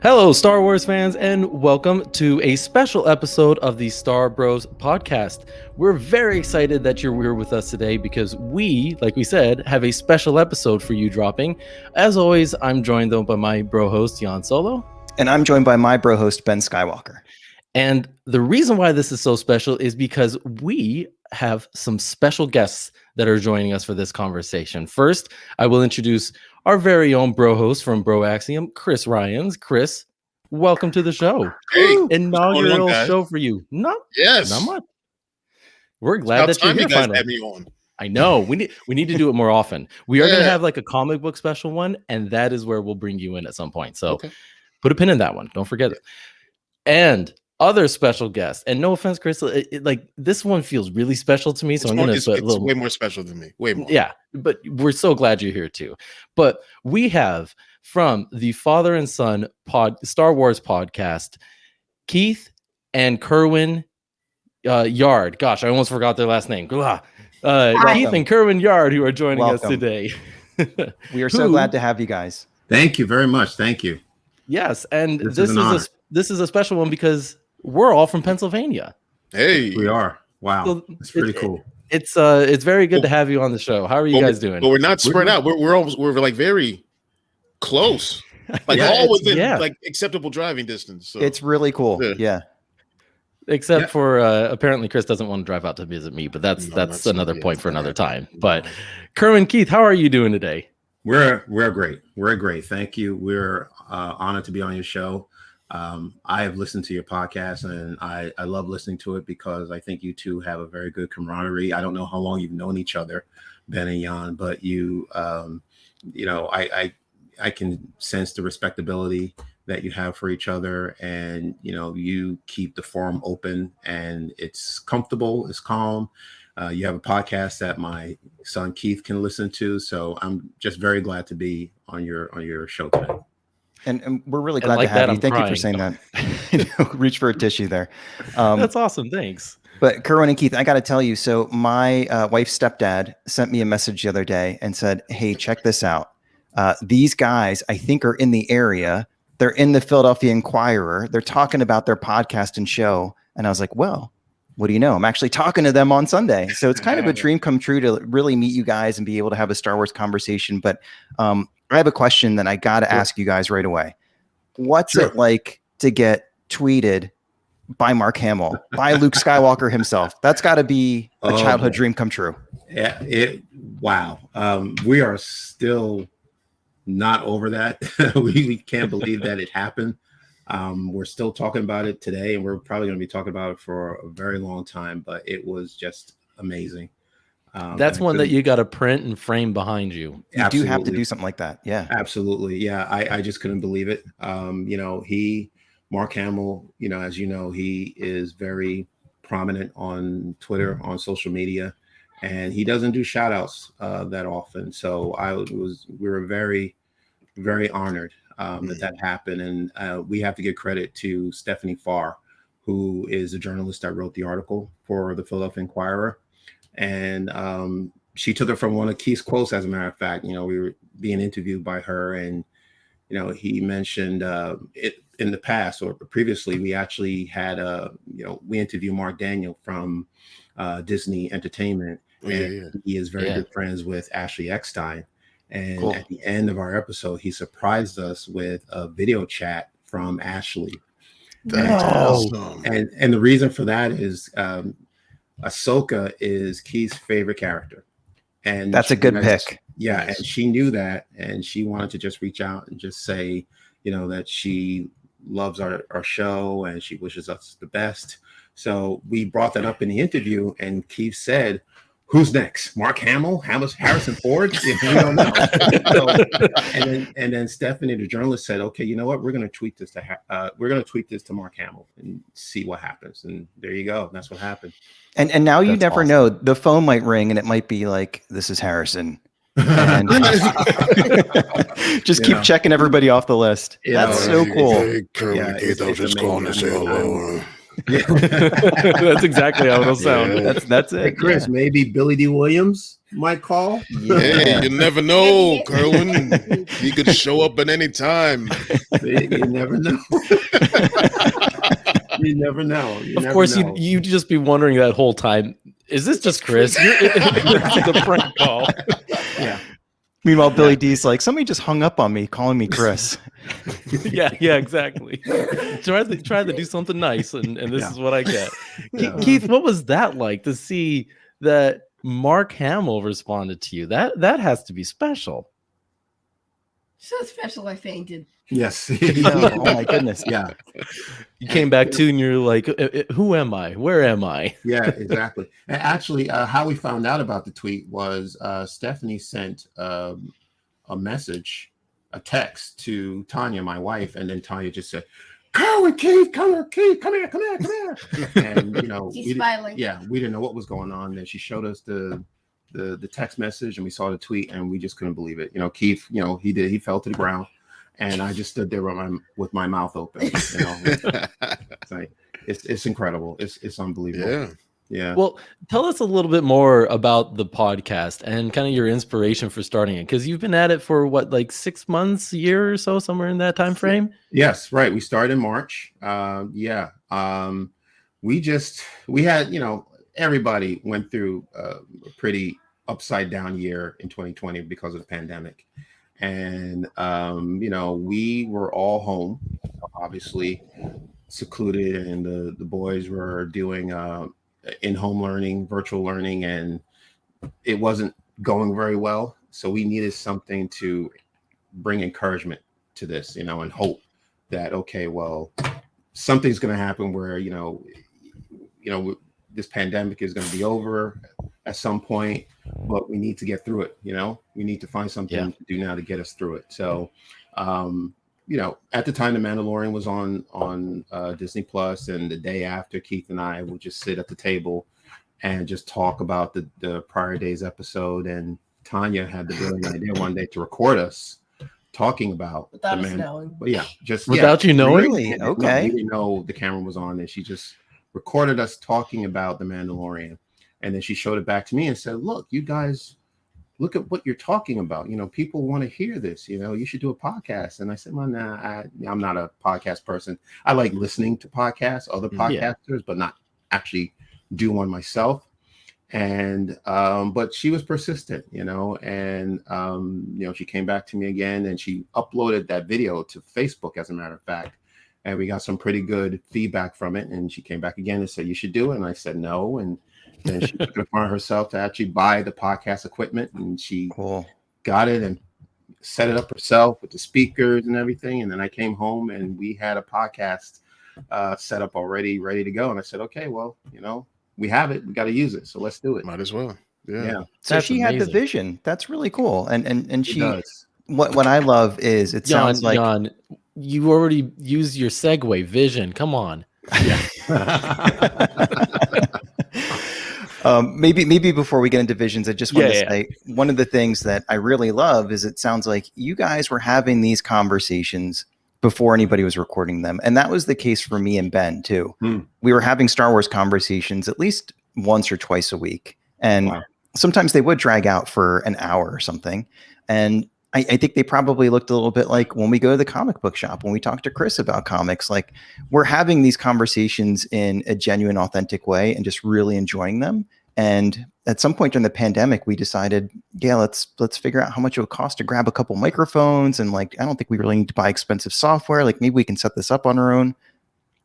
Hello, Star Wars fans, and welcome to a special episode of the Star Bros podcast. We're very excited that you're here with us today because we, like we said, have a special episode for you dropping. As always, I'm joined though by my bro host, Jan Solo. And I'm joined by my bro host, Ben Skywalker. And the reason why this is so special is because we have some special guests that are joining us for this conversation. First, I will introduce our very own bro host from Broaxium, Chris Ryans. Chris, welcome to the show. Hey, inaugural show for you. Not much. We're glad that you're here. You guys had me on. I know. We need to do it more often. We are going to have like a comic book special one, and that is where we'll bring you in at some point. So put a pin in that one. Don't forget it. And other special guests, and no offense, Chris, like this one feels really special to me. So I'm going to put a little way more special than me. Way more. Yeah, but we're so glad you're here too. But we have from the Father and Son Star Wars podcast, Keith and Kerwin Yarde. Gosh, I almost forgot their last name. Keith and Kerwin Yarde, who are joining us today. We are so glad to have you guys. Thank you very much. Thank you. Yes, and this is a special one because we're all from Pennsylvania. Hey, we are. Wow, so it's pretty cool. It's very good to have you on the show. How are you guys doing? But we're not spread out. We're like very close, like all within like acceptable driving distance. So. It's really cool. Yeah. Except for apparently Chris doesn't want to drive out to visit me, but that's another point for another time. But Kerwin, Keith, how are you doing today? We're great. We're great. Thank you. We're honored to be on your show. I have listened to your podcast and I love listening to it because I think you two have a very good camaraderie. I don't know how long you've known each other, Ben and Jan, but I can sense the respectability that you have for each other, and you keep the forum open and it's comfortable, it's calm. You have a podcast that my son Keith can listen to, so I'm just very glad to be on your show today. And we're really glad to have you. Thank you for saying that. Reach for a tissue there. That's awesome. Thanks. But Kerwin and Keith, I got to tell you, so my wife's stepdad sent me a message the other day and said, hey, check this out. These guys, I think, are in the area. They're in the Philadelphia Inquirer. They're talking about their podcast and show. And I was like, well, what do you know? I'm actually talking to them on Sunday. So it's kind of a dream come true to really meet you guys and be able to have a Star Wars conversation. But I have a question that I got to ask you guys right away. What's it like to get tweeted by Mark Hamill, by Luke Skywalker himself? That's got to be a childhood dream come true. Yeah, wow. We are still not over that. we can't believe that it happened. We're still talking about it today, and we're probably going to be talking about it for a very long time, but it was just amazing. That's one that you got to print and frame behind you. You do have to do something like that. Yeah, absolutely. Yeah. I just couldn't believe it. Mark Hamill, as you know, he is very prominent on Twitter, on social media, and he doesn't do shout outs that often. So we were very, very honored that happened. And we have to give credit to Stephanie Farr, who is a journalist that wrote the article for the Philadelphia Inquirer. And she took it from one of Keith's quotes, as a matter of fact. We were being interviewed by her, and he mentioned it in the past or previously. We actually had we interviewed Mark Daniel from Disney Entertainment, and he is very good friends with Ashley Eckstein. And at the end of our episode, he surprised us with a video chat from Ashley. That's awesome. And the reason for that is Ahsoka is Keith's favorite character, and that's a good pick. Yeah, and she knew that, and she wanted to just reach out and just say, that she loves our show and she wishes us the best. So we brought that up in the interview, and Keith said, "Who's next? Mark Hamill? Harrison Ford?" We don't know. and then Stephanie, the journalist, said, "Okay, you know what? We're going to tweet this to Mark Hamill and see what happens." And there you go. That's what happened. And now you never know. The phone might ring, and it might be like, "This is Harrison." And just keep checking everybody off the list. That's so cool. Hey, Kerwin and Keith, I was just calling to say hello. That's exactly how it'll sound. That's it. Hey, Chris, maybe Billy D. Williams. might call. Hey, you never know, Kerwin. He could show up at any time. You never know. You never know. Of course, you'd just be wondering that whole time, is this just Chris? The prank call. Yeah. Meanwhile, Billy D's like, somebody just hung up on me, calling me Chris. yeah, exactly. Try to do something nice, and this is what I get. Yeah. Keith, what was that like to see that Mark Hamill responded to you? That has to be special. So special, I fainted. Yes. Oh my goodness. Yeah. You came back to, and you're like, who am I? Where am I? Yeah, exactly. And actually, how we found out about the tweet was Stephanie sent a message, a text to Tanya, my wife, and then Tanya just said, Kerwin, Keith, come here, Keith, come here. And He's smiling. We didn't know what was going on. Then she showed us the text message, and we saw the tweet, and we just couldn't believe it. Keith, he fell to the ground. And I just stood there with my mouth open. It's incredible. It's unbelievable. Yeah. Well, tell us a little bit more about the podcast and kind of your inspiration for starting it, because you've been at it for what, like 6 months, a year or so, somewhere in that time frame. Yes, right. We started in March. We had everybody went through a pretty upside down year in 2020 because of the pandemic. And, we were all home, obviously secluded, and the boys were doing in-home learning, virtual learning, and it wasn't going very well. So we needed something to bring encouragement to this, and hope that, okay, well, something's going to happen where, this pandemic is going to be over at some point, but we need to get through it. We need to find something to do now to get us through it. So, at the time, The Mandalorian was on Disney Plus, and the day after, Keith and I would just sit at the table and just talk about the prior day's episode. And Tanya had the brilliant idea one day to record us talking about without us knowing. But without you knowing. Really? Okay. We didn't know the camera was on, and she just recorded us talking about The Mandalorian. And then she showed it back to me and said, look, you guys, look at what you're talking about. People want to hear this. You should do a podcast. And I said, well, nah, I'm not a podcast person. I like listening to podcasts, other podcasters, but not actually do one myself. And but she was persistent, and she came back to me again, and she uploaded that video to Facebook, as a matter of fact. And we got some pretty good feedback from it. And she came back again and said, you should do it. And I said, no. And then she took it upon herself to actually buy the podcast equipment. And she got it and set it up herself with the speakers and everything. And then I came home, and we had a podcast set up already, ready to go. And I said, okay, well, we have it. We got to use it. So let's do it. Might as well. Yeah. So That's she amazing. had the vision. That's really cool. And she does. What I love is it sounds like Jan, you already used your segue vision. Come on. Maybe before we get into visions, I just want to say one of the things that I really love is it sounds like you guys were having these conversations before anybody was recording them. And that was the case for me and Ben too. We were having Star Wars conversations at least once or twice a week. And sometimes they would drag out for an hour or something. And I think they probably looked a little bit like when we go to the comic book shop, when we talk to Chris about comics, like we're having these conversations in a genuine, authentic way and just really enjoying them. And at some point during the pandemic, we decided, let's figure out how much it would cost to grab a couple microphones. And I don't think we really need to buy expensive software. Maybe we can set this up on our own.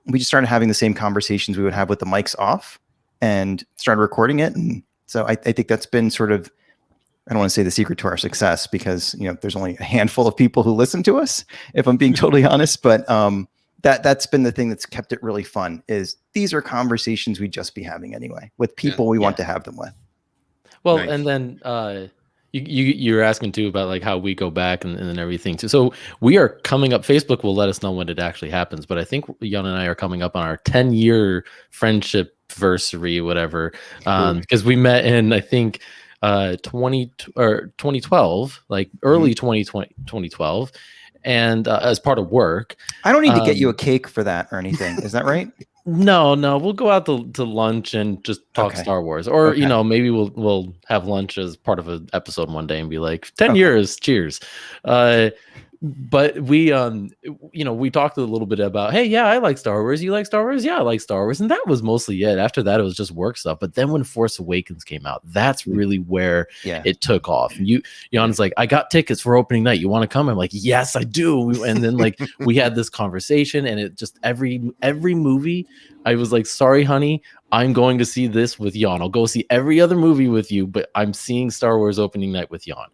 We just started having the same conversations we would have with the mics off and started recording it. And so I think that's been sort of, I don't want to say the secret to our success, because, there's only a handful of people who listen to us, if I'm being totally honest. But that's been the thing that's kept it really fun, is these are conversations we'd just be having anyway with people we want to have them with. Well, nice. And then you're asking too about how we go back and everything too. So we are coming up. Facebook will let us know when it actually happens, but I think Jan and I are coming up on our 10-year friendship anniversary, whatever, because we met in, I think, 2012, early 2012, and as part of work. I don't need to get you a cake for that or anything. Is that right? No, we'll go out to lunch and just talk Okay. Star Wars, or Okay. maybe we'll have lunch as part of an episode one day and be like 10 Okay. years, cheers. But we we talked a little bit about, hey, yeah, I like Star Wars. You like Star Wars? Yeah, I like Star Wars, and that was mostly it. After that, it was just work stuff. But then when Force Awakens came out, that's really where it took off. And Jan's like, I got tickets for opening night. You want to come? I'm like, yes, I do. And then like we had this conversation, and it just every movie, I was like, sorry, honey, I'm going to see this with Jan. I'll go see every other movie with you, but I'm seeing Star Wars opening night with Jan.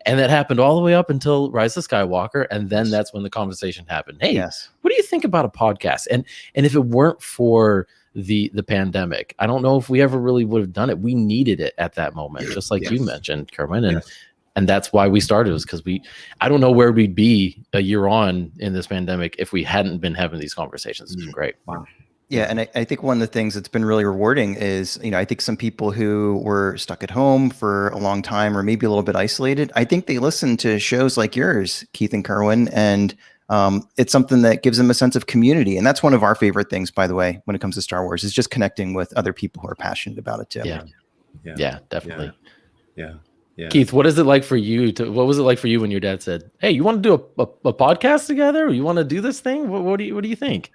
And that happened all the way up until Rise of Skywalker. And then that's when the conversation happened. Hey, what do you think about a podcast? And if it weren't for the pandemic, I don't know if we ever really would have done it. We needed it at that moment, just like you mentioned, Kerwin. And that's why we started, was because I don't know where we'd be a year on in this pandemic if we hadn't been having these conversations. It's been great. Wow. Yeah, and I think one of the things that's been really rewarding is, I think some people who were stuck at home for a long time or maybe a little bit isolated, I think they listen to shows like yours, Keith and Kerwin, and it's something that gives them a sense of community. And that's one of our favorite things, by the way, when it comes to Star Wars, is just connecting with other people who are passionate about it too. Yeah, definitely. Yeah. Keith, what is it like for you what was it like for you when your dad said, hey, you want to do a podcast together? Or you want to do this thing? What do you think?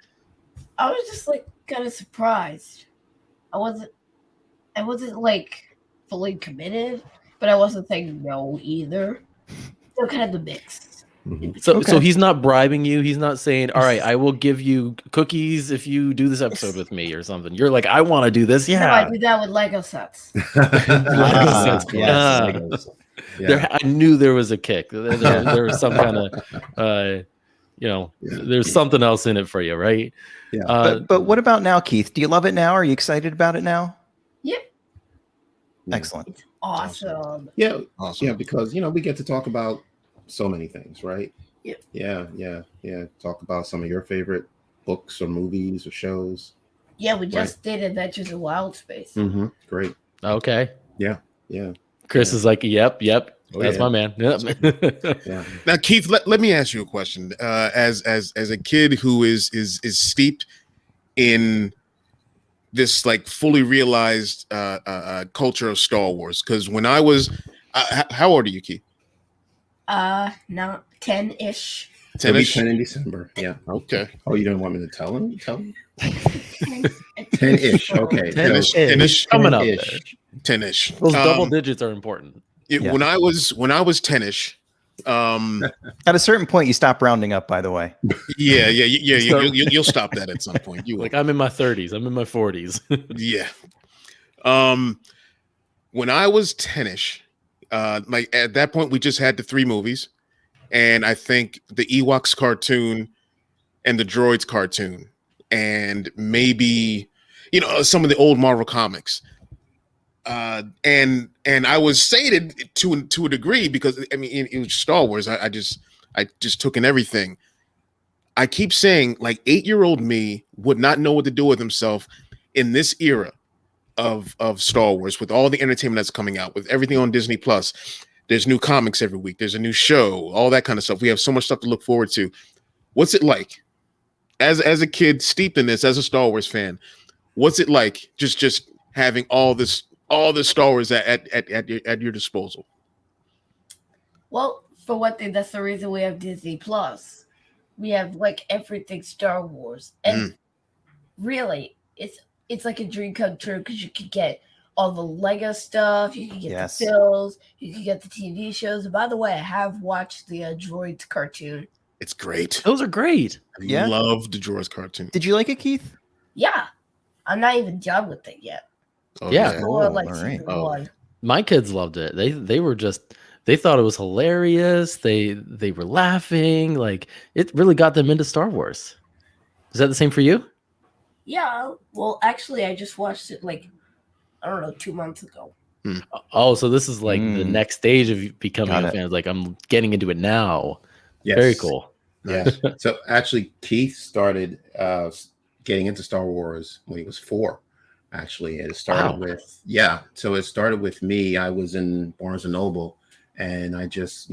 I was just like kind of surprised. I wasn't like fully committed, but I wasn't saying no either. So kind of the mix. Mm-hmm. So he's not bribing you. He's not saying, all right, I will give you cookies if you do this episode with me or something. You're like, I want to do this. Yeah. No, I do that with Lego sets. Lego sets. I knew there was a kick. There was some kind of, there's something else in it for you, right? Yeah. But what about now, Keith? Do you love it now? Are you excited about it now? Yep. Excellent. It's awesome. Yeah. Awesome. Yeah, because we get to talk about so many things, right? Yep. Yeah. Talk about some of your favorite books or movies or shows. Yeah, we just did Adventures in Wild Space. Mm-hmm. Great. Okay. Yeah. Chris is like, yep. That's my man. Yep. Yeah. Now, Keith, let me ask you a question. As a kid who is steeped in this like fully realized culture of Star Wars, because when I was, how old are you, Keith? Now 10-ish. 10-ish? 10 in December. Yeah. Okay. Oh, you don't want me to tell him? 10-ish. Okay. 10-ish. Coming up. 10-ish. Those double digits are important. When I was 10-ish, at a certain point you stop rounding up, by the way. Yeah. You'll stop that at some point. You like, I'm in my 30s. I'm in my 40s. Yeah. When I was 10-ish, like at that point we just had the 3 movies, and I think the Ewoks cartoon and the Droids cartoon, and maybe some of the old Marvel comics. And I was sated to a degree, because I mean it was Star Wars. I just took in everything. I keep saying, like, 8-year-old me would not know what to do with himself in this era of Star Wars, with all the entertainment that's coming out, with everything on Disney Plus. There's new comics every week. There's a new show, all that kind of stuff. We have so much stuff to look forward to. What's it like as a kid steeped in this, as a Star Wars fan? What's it like just having all this Star Wars at your disposal? Well, for one thing, that's the reason we have Disney Plus. We have like everything Star Wars, and really, it's like a dream come true, because you can get all the Lego stuff, you can get the films, you can get the TV shows. And by the way, I have watched the Droids cartoon. It's great. Those are great. I love the Droids cartoon. Did you like it, Keith? Yeah, I'm not even done with it yet. Oh, yeah. More like season 1. My kids loved it. They thought it was hilarious. They were laughing. Like, it really got them into Star Wars. Is that the same for you? Yeah. Well, actually, I just watched it 2 months ago. Oh, so this is like the next stage of becoming a fan. Like, I'm getting into it now. Yes. Very cool. Yeah. So actually, Keith started getting into Star Wars when he was 4. Actually, it started it started with me. I was in Barnes and Noble, and I just,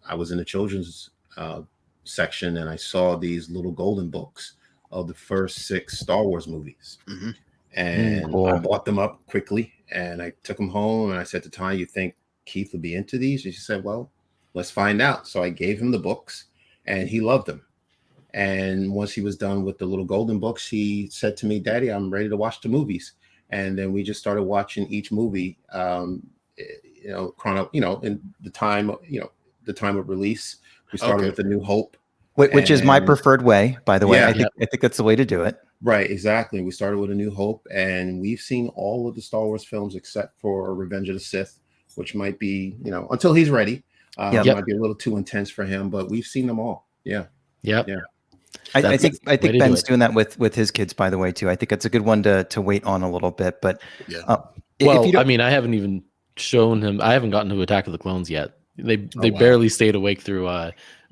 I was in the children's section, and I saw these little golden books of the first 6 Star Wars movies. Mhm. And Cool. I bought them up quickly, and I took them home, and I said to Tanya, "You think Keith would be into these?" And she said, "Well, let's find out." So I gave him the books, and he loved them. And once he was done with the little golden books, he said to me, "Daddy, I'm ready to watch the movies." And then we just started watching each movie, in the time, the time of release. We started with A New Hope, Which is my and- preferred way, by the way. Yeah. I think that's the way to do it. Right, exactly. We started with A New Hope, and we've seen all of the Star Wars films except for Revenge of the Sith, which might be, until he's ready. Yep. It might be a little too intense for him, but we've seen them all. Yeah. Yep. Yeah. I That's think the way to do Ben's it. doing that with his kids, by the way, too. I think it's a good one to wait on a little bit. But Yeah. if Well, you don't, I mean, I haven't even shown him. I haven't gotten to Attack of the Clones yet. They wow. barely stayed awake through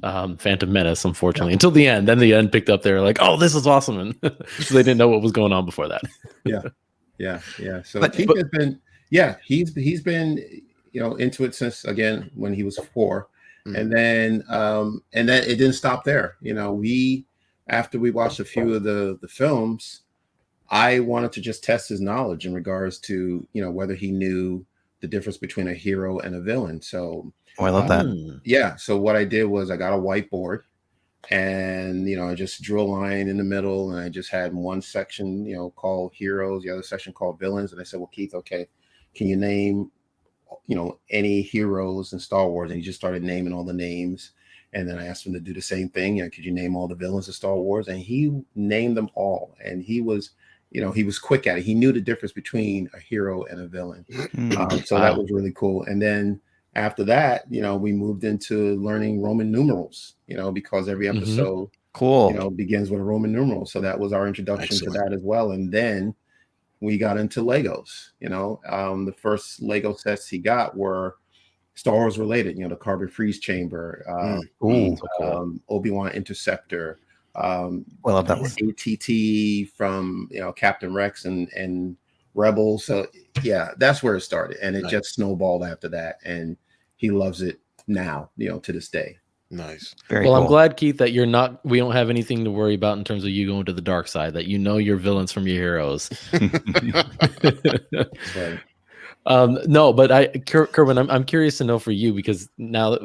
Phantom Menace, unfortunately, until the end. Then the end picked up. They're like, "Oh, this is awesome," and so they didn't know what was going on before that. Yeah. So But- Keith has been, he's been, into it since, again, when he was 4. Mhm. And then it didn't stop there. After we watched a few of the films, I wanted to just test his knowledge in regards to, whether he knew the difference between a hero and a villain. So I love that. yeah. So what I did was I got a whiteboard, and I just drew a line in the middle, and I just had one section, called heroes, the other section called villains. And I said, "Well, Keith, okay, can you name, any heroes in Star Wars?" And he just started naming all the names. And then I asked him to do the same thing. Could you name all the villains of Star Wars? And he named them all. And he was, he was quick at it. He knew the difference between a hero and a villain. So Wow. that was really cool. And then after that, we moved into learning Roman numerals, because every Mhm. episode, Cool. begins with a Roman numeral. So that was our introduction Excellent. to that as well. And then we got into Legos. The first Lego sets he got were Star Wars related, the Carbon Freeze Chamber, Ooh, so cool. Obi-Wan Interceptor, I love that one. ATT from Captain Rex and Rebels. So yeah, that's where it started, and it Nice. just snowballed after that, and he loves it now, to this day. Nice. Very Well, cool. I'm glad, Keith, that we don't have anything to worry about in terms of you going to the dark side, that your villains from your heroes. That's right. No, but Kerwin, I'm curious to know for you, because now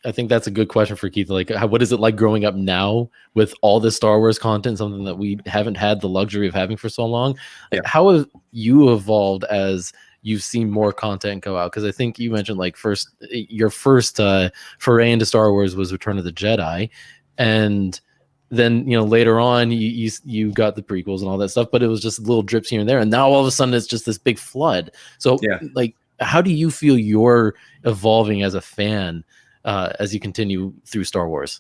I think that's a good question for Keith. Like, what is it like growing up now with all this Star Wars content, something that we haven't had the luxury of having for so long? Like, Yeah. how have you evolved as you've seen more content go out? Because I think you mentioned your first foray into Star Wars was Return of the Jedi, and then later on you got the prequels and all that stuff, but it was just little drips here and there, and now all of a sudden it's just this big flood. So Yeah. like, how do you feel you're evolving as a fan as you continue through Star Wars?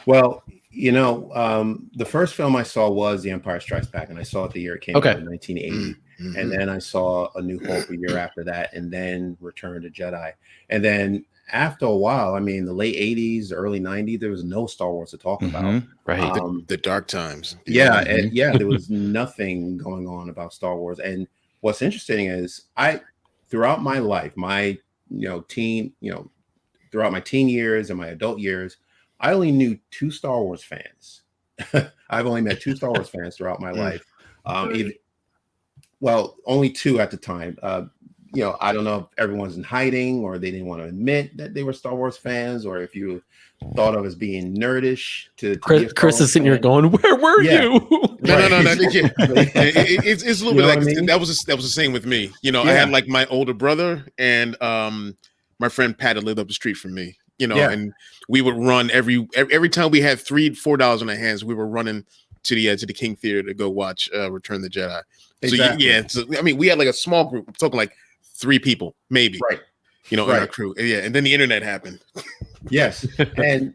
Well, the first film I saw was The Empire Strikes Back, and I saw it the year it came Okay. out in 1980. Mhm. And then I saw A New Hope a year after that, and then Return of the Jedi. And then after a while, I mean, the late 80s, early 90s, there was no Star Wars to talk about. Mhm. Right. The dark times. Yeah, Mhm. and there was nothing going on about Star Wars. And what's interesting is throughout my life, throughout my teen years and my adult years, I only knew 2 Star Wars fans. I've only met 2 Star Wars fans throughout my life. Only 2 at the time. I don't know if everyone's in hiding, or they didn't want to admit that they were Star Wars fans, or if you thought of as being nerdish to be a Star Chris Wars is sitting here fan. going, "Where were Yeah. you?" No. Right. It's a little You know bit like what I mean? that was the same with me. I Yeah. had like my older brother and my friend Pat that lived up the street from me. Yeah. And we would run every time we had $3-4 in our hands, we were running to the King Theater to go watch Return of the Jedi. Exactly. So we had like a small group. I'm talking like 3 people, maybe. Right. In our Right. crew. Yeah, and then the internet happened. Yes. And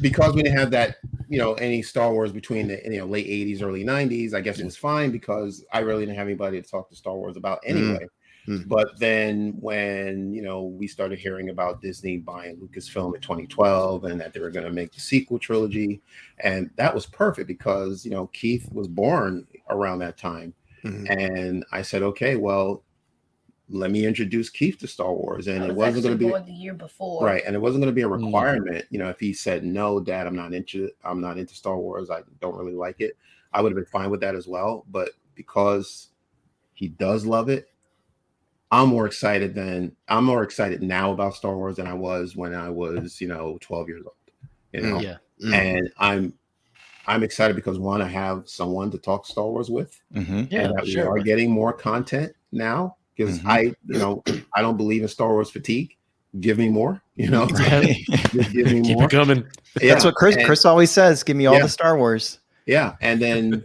because we didn't have that, any Star Wars between the late 80s, early 90s, I guess it was fine, because I really didn't have anybody to talk to Star Wars about anyway. Mm. But then when we started hearing about Disney buying Lucasfilm in 2012, and that they were going to make the sequel trilogy, and that was perfect because Keith was born around that time. Mhm. And I said, okay, well, let me introduce Keith to Star Wars, and I it was wasn't going to be born the year before. right, and it wasn't going to be a requirement. You know, if he said no, Dad, I'm not into Star Wars. I don't really like it. I would have been fine with that as well. But because he does love it, I'm more excited now about Star Wars than I was when I was, 12 years old. You know, Yeah. And I'm excited because one, I have someone to talk Star Wars with, Mhm. Yeah, and that we sure. are getting more content now because Mhm. I don't believe in Star Wars fatigue. Give me more, Just give me Keep more. it coming. That's what Chris always says. Give me all Yeah. the Star Wars. Yeah, and then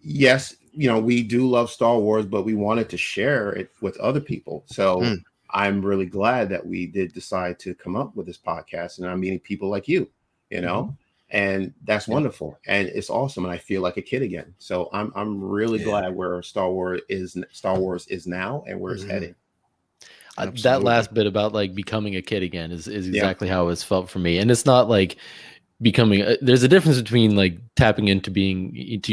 yes, we do love Star Wars, but we wanted to share it with other people. So I'm really glad that we did decide to come up with this podcast, and I'm meeting people like you, and that's wonderful, and it's awesome, and I feel like a kid again. So I'm really glad where Star Wars is now and where it's heading. That last bit about like becoming a kid again is exactly how it's felt for me. And it's not like becoming there's a difference between like tapping into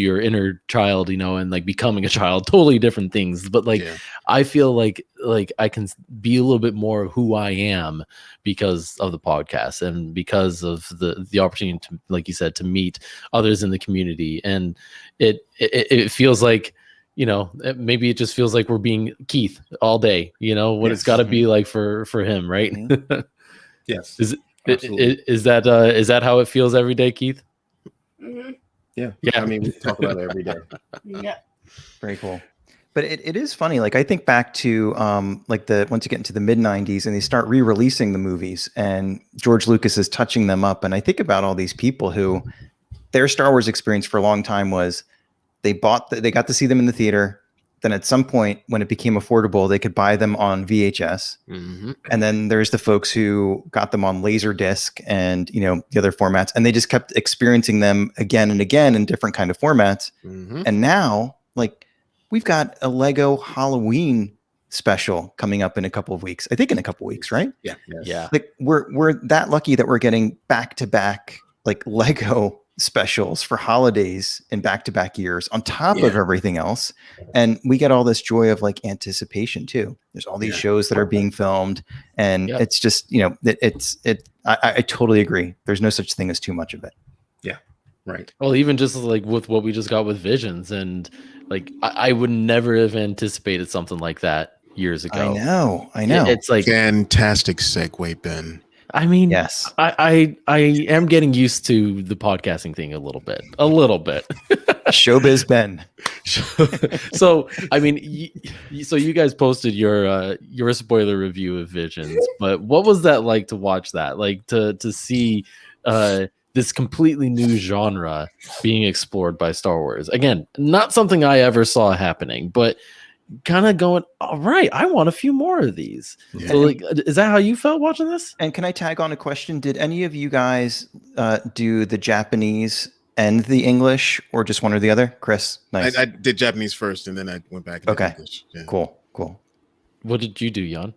your inner child, and like becoming a child, totally different things. But like I feel like I can be a little bit more who I am because of the podcast and because of the opportunity to, like you said, to meet others in the community. And it feels like, maybe it just feels like we're being Keith all day, what it's got to be like for him, right? Yes. Is that how it feels every day, Keith? Mm-hmm. Yeah. I mean, we talk about it every day. Yeah. Very cool. But it is funny. Like I think back to once you get into the mid 90s and they start re-releasing the movies and George Lucas is touching them up. And I think about all these people who their Star Wars experience for a long time was they got to see them in the theater. Then at some point when it became affordable, they could buy them on VHS. Mm-hmm. And then there's the folks who got them on Laserdisc and, the other formats, and they just kept experiencing them again and again in different kind of formats. Mm-hmm. And now, like, we've got a Lego Halloween special coming up in a couple of weeks. I think in a couple of weeks, right? Yeah. Yes. Yeah. Like we're that lucky that we're getting back-to-back like Lego specials for holidays in back-to-back years on top of everything else. And we get all this joy of like anticipation too. There's all these shows that are being filmed, and it's just, I totally agree. There's no such thing as too much of it. Yeah. Right. Well, even just like with what we just got with Visions, and like I would never have anticipated something like that years ago. I know. It's like Fantastic segue, Ben. I mean, yes, I am getting used to the podcasting thing a little bit. Showbiz Ben. So I mean, so you guys posted your spoiler review of Visions, but what was that like to watch that? Like to see this completely new genre being explored by Star Wars. Again, not something I ever saw happening, but kind of going, all right, I want a few more of these. Yeah. So like, is that how you felt watching this? And can I tag on a question? Did any of you guys do the Japanese and the English, or just one or the other? Chris, nice. I did Japanese first, and then I went back and did English. Yeah. Cool. What did you do, Jan?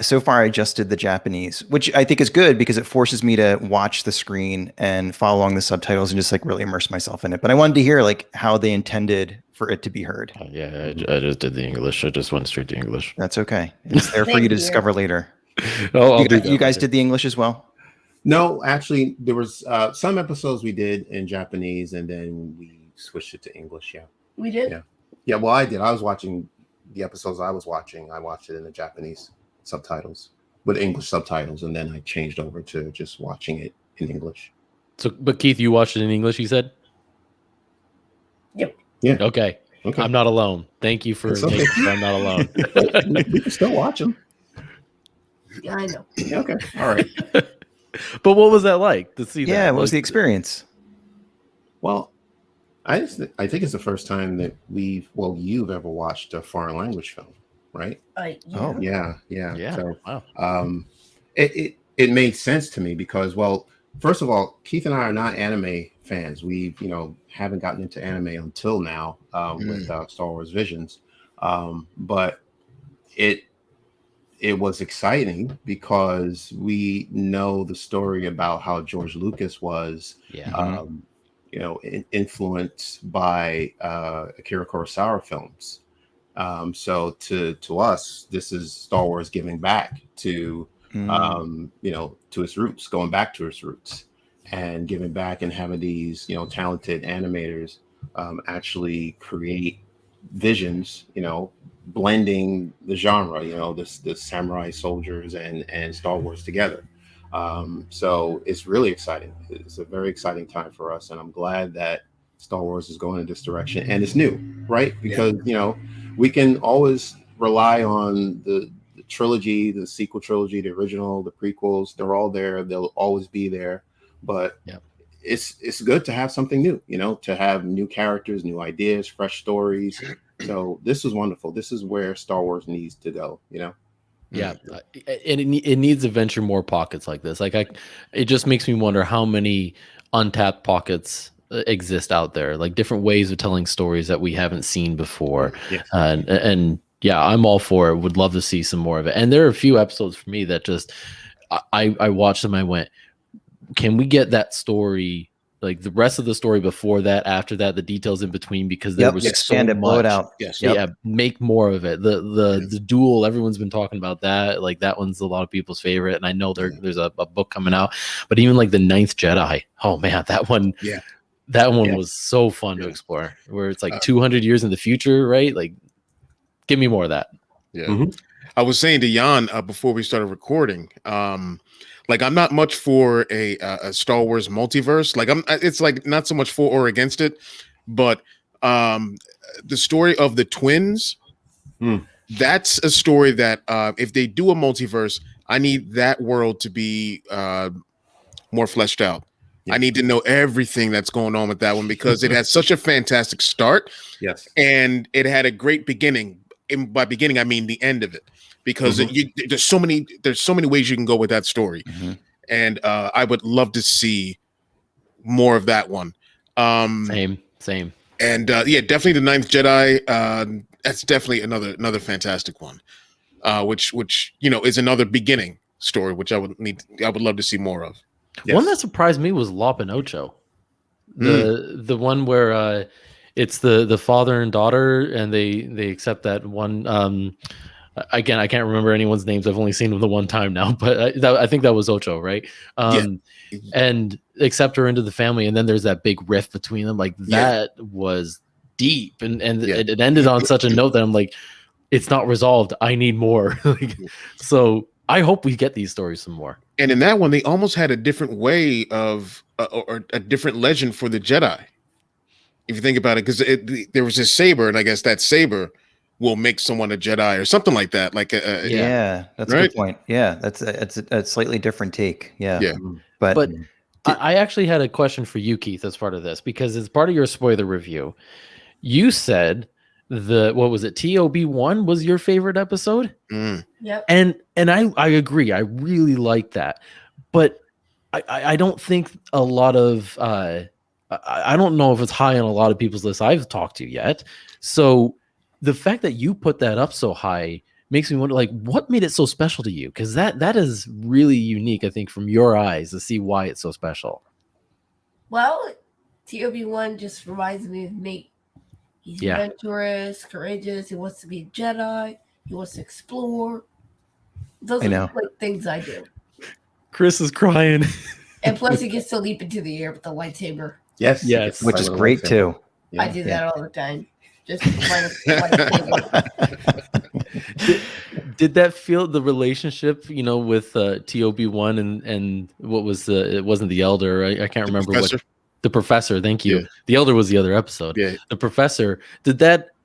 So far, I just did the Japanese, which I think is good because it forces me to watch the screen and follow along the subtitles and just like really immerse myself in it. But I wanted to hear like how they intended for it to be heard. Yeah, I just did the English. I just went straight to English. That's okay. It's there for you to discover later. You guys did the English as well? No, actually, there was some episodes we did in Japanese, and then we switched it to English. Yeah, We did. Yeah. Well, I did. I was watching the episodes I was watching. I watched it in the Japanese subtitles with English subtitles, and then I changed over to just watching it in English. So, but Keith, you watched it in English, you said? Yep. Yeah. Okay. I'm not alone. Thank you for making sure I'm not alone. We can still watch them. Yeah, I know. Okay. All right. But what was that like to see that? Yeah, what was the experience? Well, I think it's the first time that you've ever watched a foreign language film, right? Oh, Yeah. So, wow. It made sense to me because, well, first of all, Keith and I are not anime fans. We, haven't gotten into anime until now with Star Wars Visions. But it was exciting because we know the story about how George Lucas was, influenced by Akira Kurosawa films. So to us, this is Star Wars giving back to to its roots, going back to its roots, and giving back and having these talented animators actually create visions, blending the genre, the samurai soldiers and Star Wars together. So it's really exciting. It's a very exciting time for us, and I'm glad that Star Wars is going in this direction, and it's new, right? Because we can always rely on the trilogy, the sequel trilogy, the original, the prequels. They're all there. They'll always be there. But it's good to have something new, to have new characters, new ideas, fresh stories. So this is wonderful. This is where Star Wars needs to go, Yeah, and it needs to venture more pockets like this. It just makes me wonder how many untapped pockets exist out there, like different ways of telling stories that we haven't seen before. Yes. And yeah, I'm all for it. Would love to see some more of it. And there are a few episodes for me that just I watched them. I went, can we get that story, like the rest of the story before that, after that, the details in between, because there was expand so it, much. blow it out. Yes. Yeah, make more of it. The duel, everyone's been talking about that. Like that one's a lot of people's favorite, and I know there's a book coming out. But even like the Ninth Jedi, oh man, that one. Yeah. That one was so fun to explore, where it's like 200 years in the future, right? Like, give me more of that. Yeah. Mm-hmm. I was saying to Jan before we started recording, like I'm not much for a Star Wars multiverse. Like it's like not so much for or against it, but the story of the twins, that's a story that if they do a multiverse, I need that world to be more fleshed out. I need to know everything that's going on with that one, because it has such a fantastic start. Yes. And it had a great beginning. And by beginning, I mean the end of it, because there's so many ways you can go with that story. And I would love to see more of that one. Same. And definitely the Ninth Jedi. That's definitely another fantastic one, which is another beginning story, which I would love to see more of. Yes. One that surprised me was La Pinocho, the one where it's the father and daughter, and they accept that one. Again, I can't remember anyone's names. I've only seen them the one time now, but I think that was Ocho, right? And accept her into the family, and then there's that big rift between them. Like that was deep, and it ended on such a note that I'm like, it's not resolved. I need more. So I hope we get these stories some more. And in that one, they almost had a different way of or a different legend for the Jedi. If you think about it, because there was this saber, and I guess that saber will make someone a Jedi or something like that. Like that's a good point. Yeah, that's a slightly different take. Yeah. But I actually had a question for you, Keith, as part of this, because as part of your spoiler review, you said what was it? TOB1 was your favorite episode. Yep. And I agree. I really like that, but I don't think a lot of I don't know if it's high on a lot of people's lists I've talked to yet. So the fact that you put that up so high makes me wonder, like, what made it so special to you? Because that is really unique, I think, from your eyes to see why it's so special. Well, TOB1 just reminds me of me. He's adventurous, courageous. He wants to be a Jedi. He wants to explore. Those are the things I do. Chris is crying. And plus, he gets to leap into the air with the lightsaber. Yes. Which is great too. I do that all the time. Just Did that feel the relationship, with TOB1 and what was it wasn't the elder? I can't remember what the professor. Thank you. Yeah. The elder was the other episode. Yeah. The professor.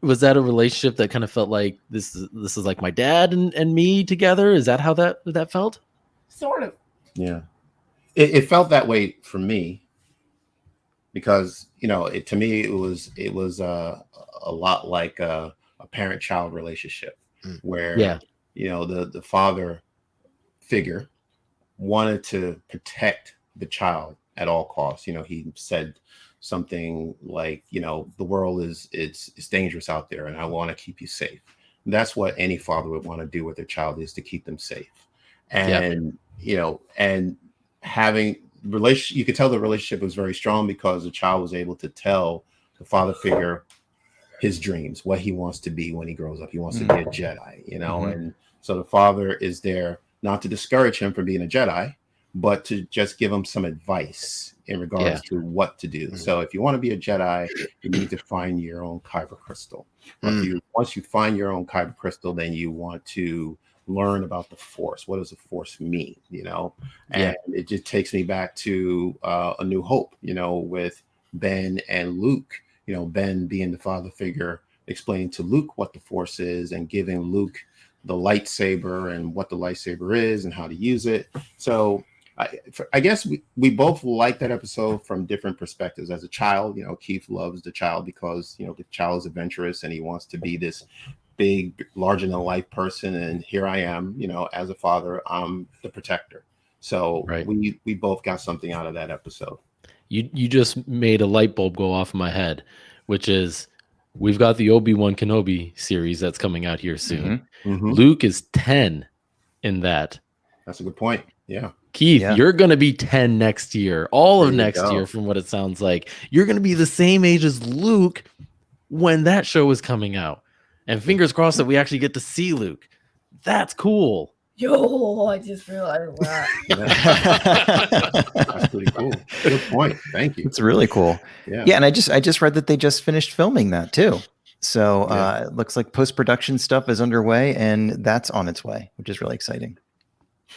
Was that a relationship that kind of felt like this is like my dad and me together? Is that how that felt? Sort of. Yeah. It felt that way for me because, to me, it was a lot like a parent-child relationship where, the father figure wanted to protect the child at all costs. He said something like, the world it's dangerous out there and I want to keep you safe. That's what any father would want to do with their child, is to keep them safe. And, and having you could tell the relationship was very strong because the child was able to tell the father figure his dreams, what he wants to be when he grows up. He wants to be a Jedi, you know, and so the father is there not to discourage him from being a Jedi, but to just give him some advice in regards to what to do. So if you want to be a Jedi, you need to find your own kyber crystal. Once you find your own kyber crystal, then you want to learn about the Force. What does the Force mean? You know, and it just takes me back to A New Hope, you know, with Ben and Luke, you know, Ben being the father figure, explaining to Luke what the Force is and giving Luke the lightsaber and what the lightsaber is and how to use it. So I guess we both like that episode from different perspectives. As a child, you know, Keith loves the child because, you know, the child is adventurous and he wants to be this big, larger than life person. And here I am, you know, as a father, I'm the protector. So we both got something out of that episode. You just made a light bulb go off in my head, which is we've got the Obi-Wan Kenobi series that's coming out here soon. Luke is 10 in that. That's a good point. Yeah. Keith, you're going to be 10 next year, all of next year, from what it sounds like. You're going to be the same age as Luke when that show is coming out. And fingers crossed that we actually get to see Luke. That's cool. Yo, I just realized that. That's pretty cool. Good point. Thank you. It's really cool. Yeah, and I just read that they just finished filming that too. So it looks like post-production stuff is underway, and that's on its way, which is really exciting.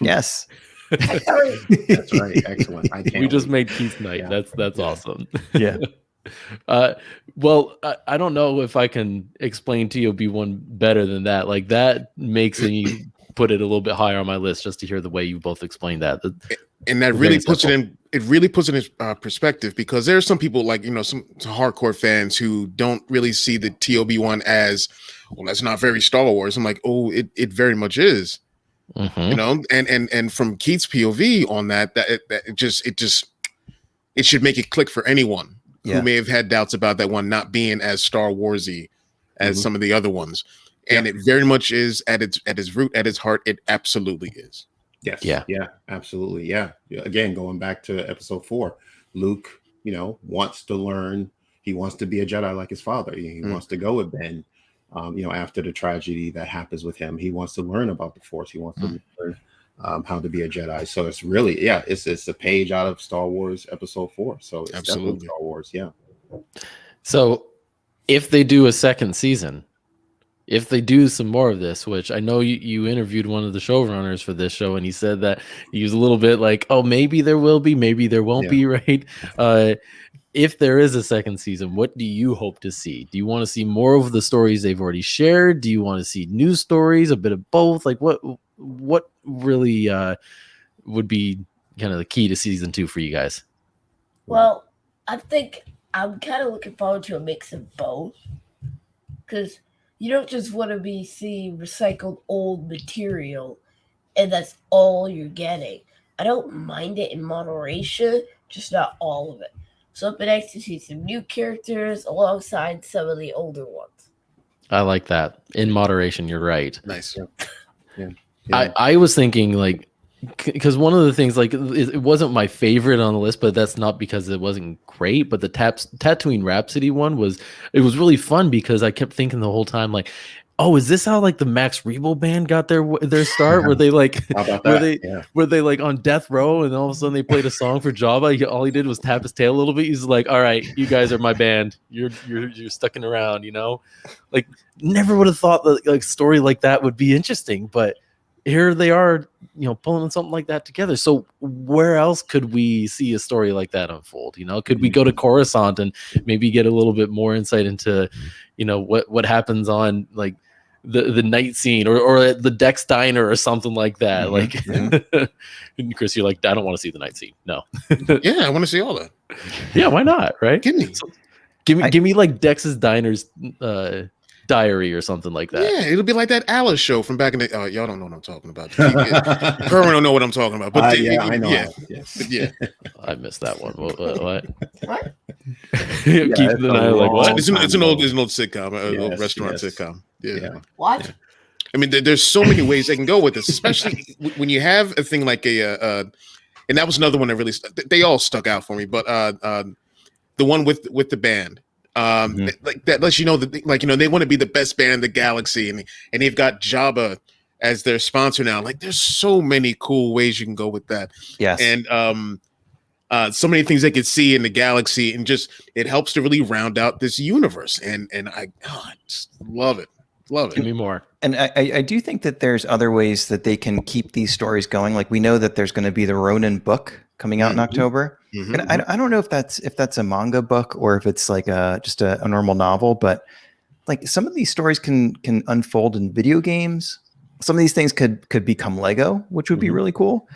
Yes. That's right. Excellent. We just made Keith's night. Yeah. That's awesome. Yeah. Well, I don't know if I can explain TOB1 better than that. Like that makes me put it a little bit higher on my list just to hear the way you both explained that. And that really puts it in. It really puts it in perspective, because there are some people, like, you know, some hardcore fans who don't really see the TOB1 as, well, that's not very Star Wars. I'm like, oh, it very much is. You know, and from Keith's POV on that it should make it click for anyone who may have had doubts about that one not being as Star Warsy as some of the other ones. And it very much is at its root, at its heart. It absolutely is. Yes. Yeah, absolutely. Yeah. Again, going back to episode 4, Luke, you know, wants to learn. He wants to be a Jedi like his father. He wants to go with Ben. You know, after the tragedy that happens with him, he wants to learn about the Force. He wants to learn how to be a Jedi. So it's really, it's a page out of Star Wars episode 4. So it's definitely Star Wars. Yeah. So if they do a second season, if they do some more of this, which I know you interviewed one of the showrunners for this show, and he said that he was a little bit like, oh, maybe there will be, maybe there won't be, right? If there is a second season, what do you hope to see? Do you want to see more of the stories they've already shared? Do you want to see new stories, a bit of both? Like what really would be kind of the key to season 2 for you guys? Well, I think I'm kind of looking forward to a mix of both, because you don't just want to be seeing recycled old material and that's all you're getting. I don't mind it in moderation, just not all of it. So it'd be nice to see some new characters alongside some of the older ones. I like that. In moderation, you're right. Nice. Yeah. I was thinking, like, because one of the things, like, it wasn't my favorite on the list, but that's not because it wasn't great. But the Tatooine Rhapsody one was really fun, because I kept thinking the whole time, like, oh, is this how like the Max Rebo band got their start? Were they like, were they like on death row, and all of a sudden they played a song for Jabba? All he did was tap his tail a little bit. He's like, all right, you guys are my band. You're sticking around, you know? Like, never would have thought that like story like that would be interesting, but here they are, you know, pulling something like that together. So where else could we see a story like that unfold? You know, could we go to Coruscant and maybe get a little bit more insight into, you know, what happens on like the night scene or at the Dex Diner or something like that? Like, Chris, you're like, I don't want to see the night scene. No. Yeah, I want to see all that. Yeah, why not? Right? Give me. So, give me like Dex's Diner's diary or something like that. Yeah, it'll be like that Alice show from back in the. Y'all don't know what I'm talking about. Kerwin don't know what I'm talking about. But I know. Yeah, yes. Yeah. I missed that one. What? Yeah, Keith and I are like, what? It's an old sitcom, old restaurant sitcom. Yeah. What? Yeah. I mean, there's so many ways they can go with this, especially when you have a thing like and that was another one that really they all stuck out for me. But the one with the band. Like that lets you know that, like, you know, they want to be the best band in the galaxy, and they've got Jabba as their sponsor now. Like, there's so many cool ways you can go with that. Yes. And so many things they could see in the galaxy, and just it helps to really round out this universe. And I just love it. Give me more. And I do think that there's other ways that they can keep these stories going. Like, we know that there's going to be the Ronin book coming out in October. And I don't know if that's a manga book or if it's like just a normal novel, but like some of these stories can unfold in video games. Some of these things could become Lego, which would be really cool.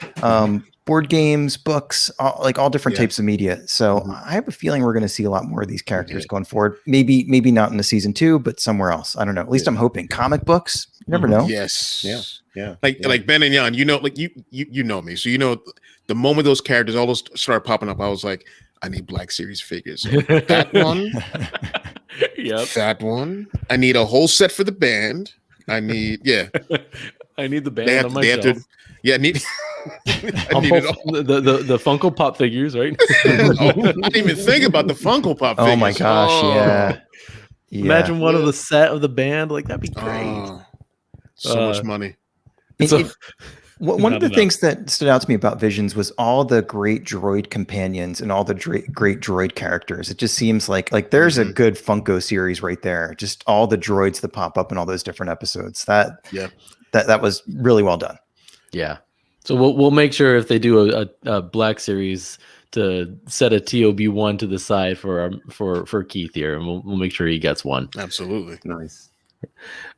Board games, books, all different types of media. So I have a feeling we're going to see a lot more of these characters going forward. Maybe not in the season 2, but somewhere else. I don't know. At least I'm hoping. Comic books, you never know. Yes. Yeah. Like Ben and Jan, you know, like you know me, so you know the moment those characters all those started popping up, I was like, I need Black Series figures. That one, that one. I need a whole set for the band. I need I need the band on my shelf. I need the Funko Pop figures, right? I didn't even think about the Funko Pop figures. Oh my gosh, yeah. Imagine one of the set of the band, like that'd be great. So much money. One of the things that stood out to me about Visions was all the great droid companions and all the great droid characters. It just seems like there's a good Funko series right there. Just all the droids that pop up in all those different episodes. That was really well done. Yeah. So we'll make sure if they do a Black Series to set a TOB1 to the side for Keith here, and we'll make sure he gets one. Absolutely. Nice.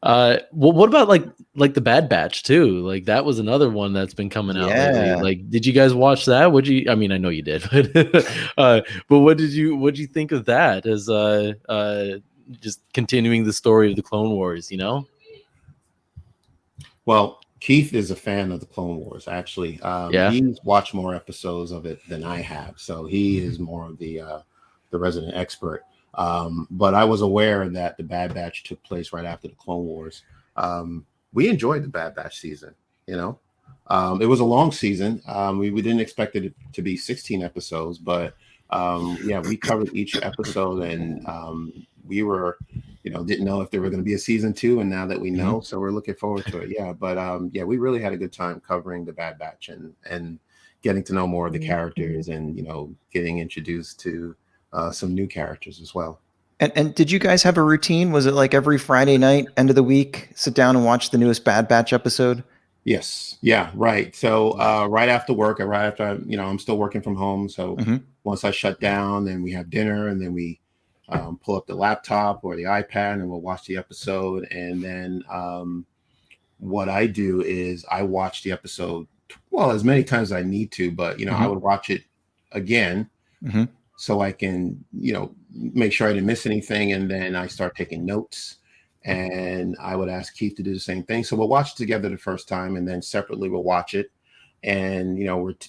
Well, what about like the Bad Batch too? Like that was another one that's been coming out lately. Like, did you guys watch that? I mean, I know you did, but what did you think of that as just continuing the story of the Clone Wars, you know? Well, Keith is a fan of the Clone Wars, actually. He's watched more episodes of it than I have, so he is more of the resident expert. But I was aware that the Bad Batch took place right after the Clone Wars. We enjoyed the Bad Batch season, you know. It was a long season. We didn't expect it to be 16 episodes, but we covered each episode, and we were, didn't know if there were going to be a season 2, and now that we know, so we're looking forward to it. Yeah, but we really had a good time covering the Bad Batch and getting to know more of the characters, and getting introduced to some new characters as well. And did you guys have a routine? Was it like every Friday night, end of the week, sit down and watch the newest Bad Batch episode? Yes. Yeah. Right. So right after work, or right after I'm still working from home. So once I shut down, then we have dinner, and then we pull up the laptop or the iPad, and we'll watch the episode. And then what I do is I watch the episode, as many times as I need to, but I would watch it again. So I can, make sure I didn't miss anything. And then I start taking notes, and I would ask Keith to do the same thing. So we'll watch it together the first time, and then separately we'll watch it. And,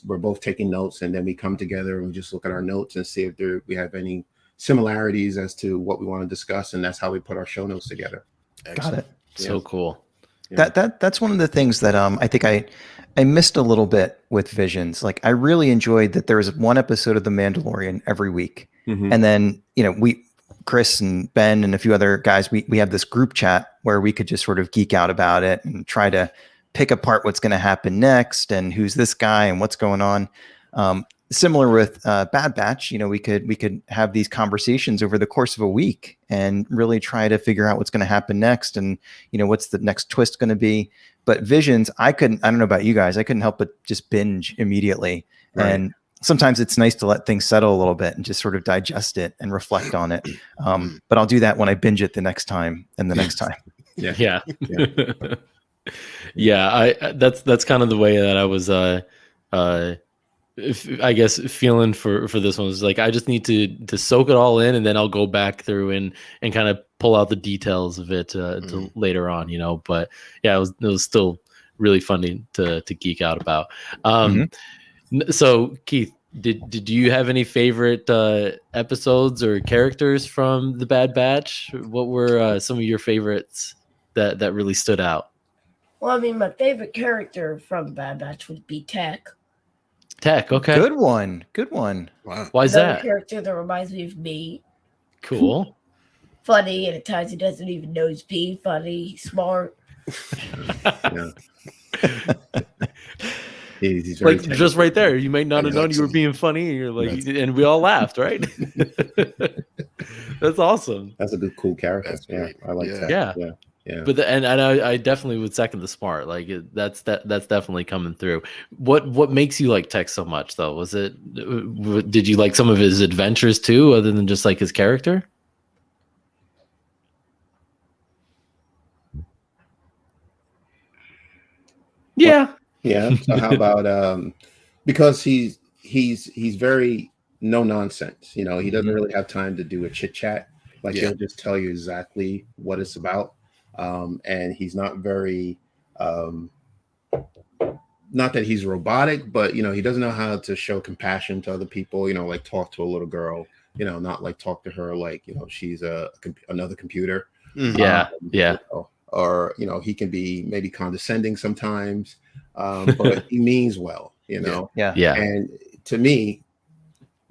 we're both taking notes, and then we come together and we just look at our notes and see if we have any similarities as to what we want to discuss. And that's how we put our show notes together. Got it. So cool. Yeah. That's one of the things that I think I missed a little bit with Visions. Like, I really enjoyed that there was one episode of The Mandalorian every week. And then, Chris and Ben and a few other guys, we have this group chat where we could just sort of geek out about it and try to pick apart what's going to happen next and who's this guy and what's going on. Similar with Bad Batch, we could have these conversations over the course of a week and really try to figure out what's going to happen next and, what's the next twist going to be. But Visions, I don't know about you guys, I couldn't help but just binge immediately. Right. And sometimes it's nice to let things settle a little bit and just sort of digest it and reflect on it. But I'll do that when I binge it the next time and the next time. Yeah. That's kind of the way that I was, I guess feeling for this one was like, I just need to soak it all in, and then I'll go back through and kind of pull out the details of it to later on, but yeah, it was still really funny to geek out about. So Keith, did you have any favorite episodes or characters from the Bad Batch? What were some of your favorites that really stood out? Well, I mean, my favorite character from Bad Batch would be Tech. Tech, okay. Good one. Wow. Why is Another that? character that reminds me of me. Cool. funny, and at times he doesn't even know he's being funny. He's smart. Yeah. He's very Like just right there, you might not have known you were Excellent. being funny, and you're like, and we all laughed, right? That's awesome. That's a good, cool character. That's Yeah, great. I like Yeah. that. Yeah. Yeah. But and I definitely would second the smart. Like that's definitely coming through. What makes you like Tech so much though? Was it did you like some of his adventures too, other than just like his character? Yeah. Yeah. So how about because he's very no nonsense. You know, he doesn't really have time to do a chit chat. Like Yeah. he'll just tell you exactly what it's about. And he's not very not that he's robotic, but you know, he doesn't know how to show compassion to other people, you know, like talk to a little girl, you know, not like talk to her like, you know, she's another computer. Mhm. Yeah. Yeah. You know, or you know, he can be maybe condescending sometimes, but he means well, you know. Yeah. Yeah. And to me,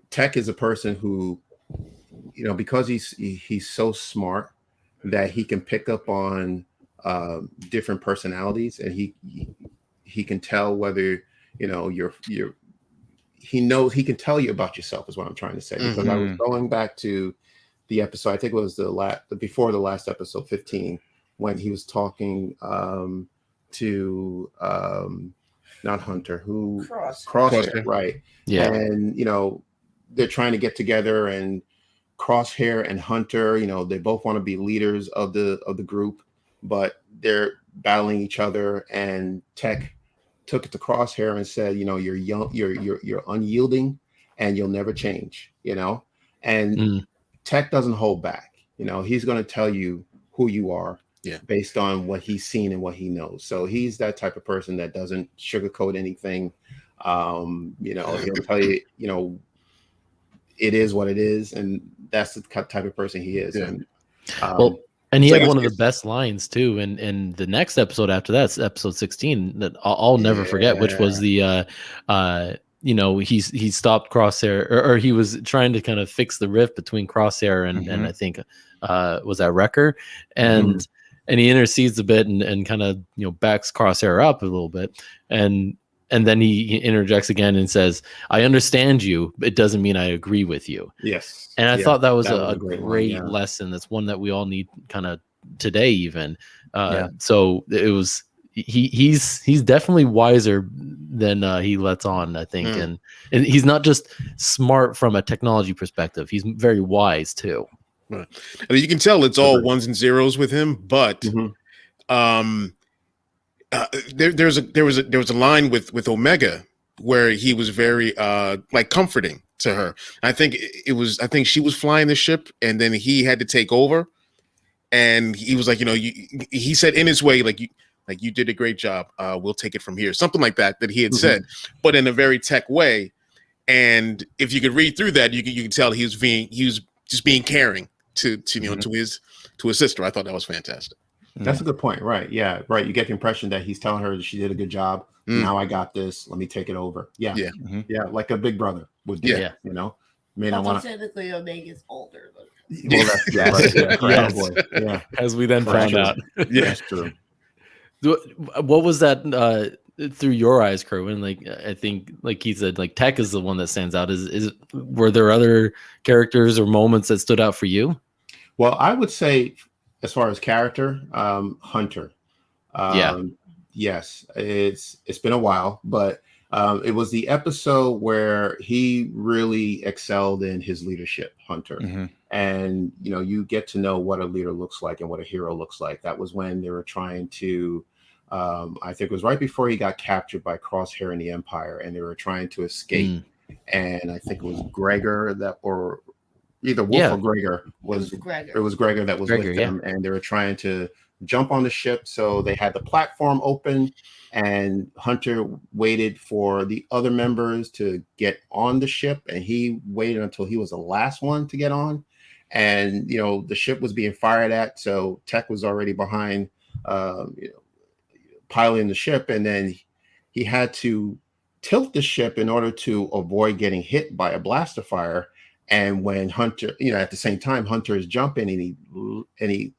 Tech is a person who, you know, because he's so smart that he can pick up on different personalities, and he can tell whether, you know, he can tell you about yourself is what I'm trying to say. Because I was going back to the episode, I think it was before the last episode 15, when he was talking to not Hunter, who Crosshair, right? Yeah. And you know, they're trying to get together, and Crosshair and Hunter, you know, they both want to be leaders of the group, but they're battling each other. And Tech took it to Crosshair and said, you know, you're young, you're unyielding, and you'll never change, you know. And Tech doesn't hold back. You know, he's going to tell you who you are, based on what he's seen and what he knows. So he's that type of person that doesn't sugarcoat anything. You know, he'll tell you, you know, it is what it is, and that's the type of person he is. Yeah. And Well, and he so had one of the it's- best lines too, in the next episode after that, it's episode 16, that I'll never forget, which was the you know, he stopped Crosshair, or he was trying to kind of fix the rift between Crosshair and I think was that Wrecker, and he intercedes a bit and kind of, you know, backs Crosshair up a little bit, and then he interjects again and says, "I understand you, but it doesn't mean I agree with you." yes, And I thought that was a great great line, lesson. That's one that we all need kind of today, even. So it was, he's definitely wiser than he lets on, I think. And he's not just smart from a technology perspective. He's very wise too. Right. And you can tell it's all ones and zeros with him, but there was a line with Omega where he was very like comforting to her. I think she was flying the ship, and then he had to take over, and he was like, you know, he said in his way, like you did a great job. We'll take it from here, something like that he had said, but in a very Tech way. And if you could read through that, you could tell he was just being caring to you know, to his sister. I thought that was fantastic. That's a good point. Right. Yeah. Right. You get the impression that he's telling her that she did a good job. Now I got this. Let me take it over. Yeah. Yeah. Yeah. Like a big brother would do. Yeah. You know, may not want to. Technically, Omega's older. But... Well, that's right. Yes. Oh, boy. Yeah. As we then found out. Yeah, That's true. What was that through your eyes, Kerwin? Like, I think, like he said, like Tech is the one that stands out. Were there other characters or moments that stood out for you? Well, I would say, as far as character, Hunter. Yes, it's been a while, but it was the episode where he really excelled in his leadership, Hunter. And you know, you get to know what a leader looks like and what a hero looks like. That was when they were trying to, I think it was right before he got captured by Crosshair and the Empire, and they were trying to escape. And I think it was Gregor or either Wolf or Gregor was Gregor. It was Gregor that was with them, and they were trying to jump on the ship. So they had the platform open, and Hunter waited for the other members to get on the ship, and he waited until he was the last one to get on. And you know, the ship was being fired at, so Tech was already behind, you know, piloting the ship, and then he had to tilt the ship in order to avoid getting hit by a blaster fire. And when Hunter, at the same time, Hunter is jumping and he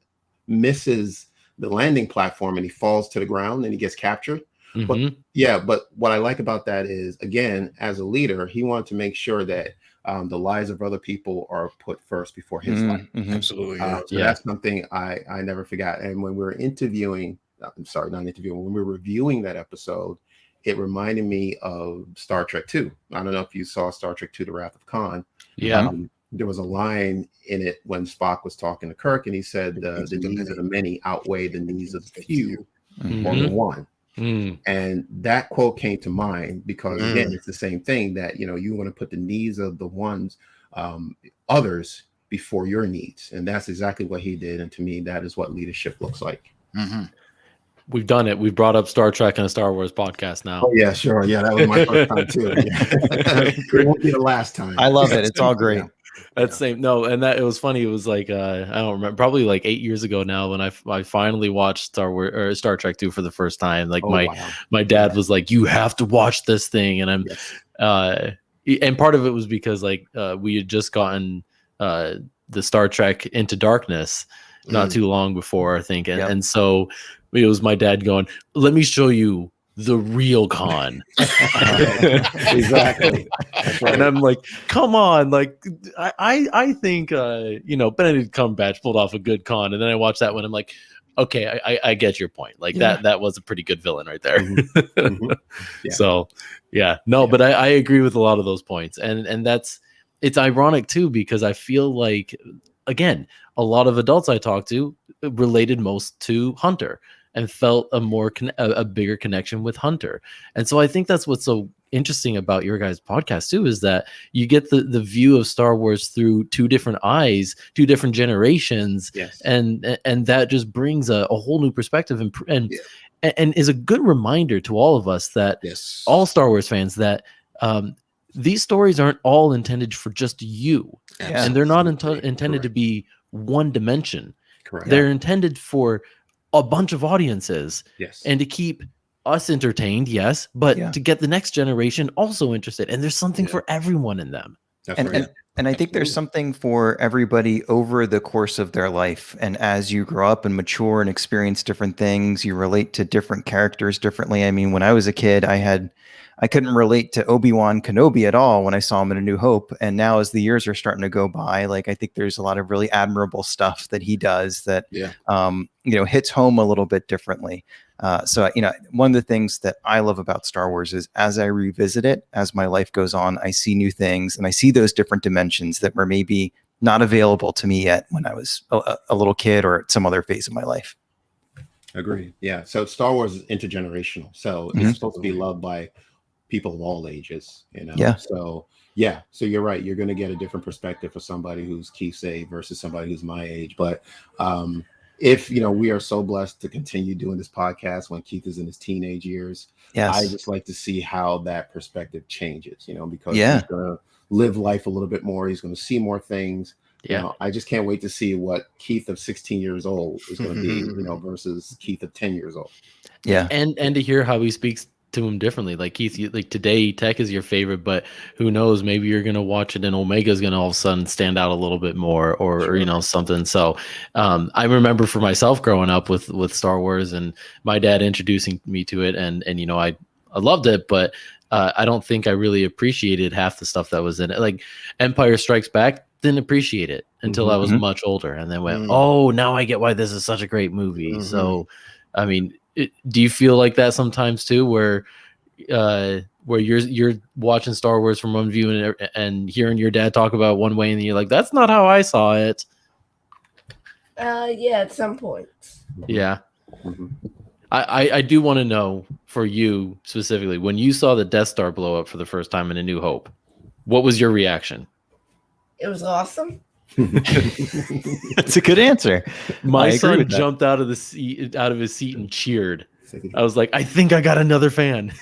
misses the landing platform and he falls to the ground and he gets captured. Mhm. But what I like about that is, again, as a leader, he wanted to make sure that the lives of other people are put first before his life. Absolutely. Yeah. So that's something I never forgot. And when we were when we were reviewing that episode, it reminded me of Star Trek 2. I don't know if you saw Star Trek 2, The Wrath of Khan. Yeah. There was a line in it when Spock was talking to Kirk, and he said, the needs of the many outweigh the needs of the few or the one. And that quote came to mind because, again, it's the same thing that, you want to put the needs of the ones, others before your needs. And that's exactly what he did. And to me, that is what leadership looks like. We've done it. We've brought up Star Trek on a Star Wars podcast now. Oh, yeah, sure. Yeah, that was my first time, too. It won't be the last time. I love it. It's all great. Yeah. That's same. No, and that it was funny. It was like I don't remember, probably like 8 years ago now when I finally watched Star Trek 2 for the first time. Like my dad was like, "You have to watch this thing," and and part of it was because like we had just gotten the Star Trek Into Darkness not too long before, I think, and so it was my dad going, "Let me show you the real Khan." Exactly. That's right. And I'm like, come on, like I think Benedict Cumberbatch pulled off a good Khan, and then I watched that one. I'm like, okay, I get your point. Like that was a pretty good villain right there. So but I agree with a lot of those points, and it's ironic too, because I feel like, again, a lot of adults I talked to related most to Hunter and felt a bigger connection with Hunter. And so I think that's what's so interesting about your guys' podcast too, is that you get the view of Star Wars through two different eyes, two different generations. Yes. And that just brings a whole new perspective and is a good reminder to all of us that all Star Wars fans that these stories aren't all intended for just you. And they're not intended to be one dimension. Correct. They're intended for a bunch of audiences, and to keep us entertained, but to get the next generation also interested. And there's something for everyone in them. And I think there's something for everybody over the course of their life. And as you grow up and mature and experience different things, you relate to different characters differently. I mean, when I was a kid, I couldn't relate to Obi-Wan Kenobi at all when I saw him in A New Hope. And now as the years are starting to go by, like, I think there's a lot of really admirable stuff that he does that, hits home a little bit differently. So one of the things that I love about Star Wars is as I revisit it, as my life goes on, I see new things and I see those different dimensions that were maybe not available to me yet when I was a little kid or at some other phase of my life. Agreed. Yeah. So Star Wars is intergenerational. So it's supposed to be loved by people of all ages, So you're right. You're going to get a different perspective for somebody who's Keith's age versus somebody who's my age. But if we are so blessed to continue doing this podcast when Keith is in his teenage years, I just like to see how that perspective changes, because he's going to live life a little bit more. He's going to see more things. I just can't wait to see what Keith of 16 years old is going to be, versus Keith of 10 years old. And to hear how he speaks to him differently. Like, Keith, like today Tech is your favorite, but who knows, maybe you're gonna watch it and Omega is gonna all of a sudden stand out a little bit more, or something. So I remember for myself growing up with Star Wars and my dad introducing me to it, and I loved it, but I don't think I really appreciated half the stuff that was in it. Like Empire Strikes Back, didn't appreciate it until I was much older, and then went, oh, now I get why this is such a great movie. So I mean, do you feel like that sometimes too, where you're watching Star Wars from one view and hearing your dad talk about one way, and you're like, that's not how I saw it? At some point. Yeah. I do want to know, for you specifically, when you saw the Death Star blow up for the first time in A New Hope, what was your reaction? It was awesome. That's a good answer. My son jumped out of his seat and cheered. I was like, I think I got another fan.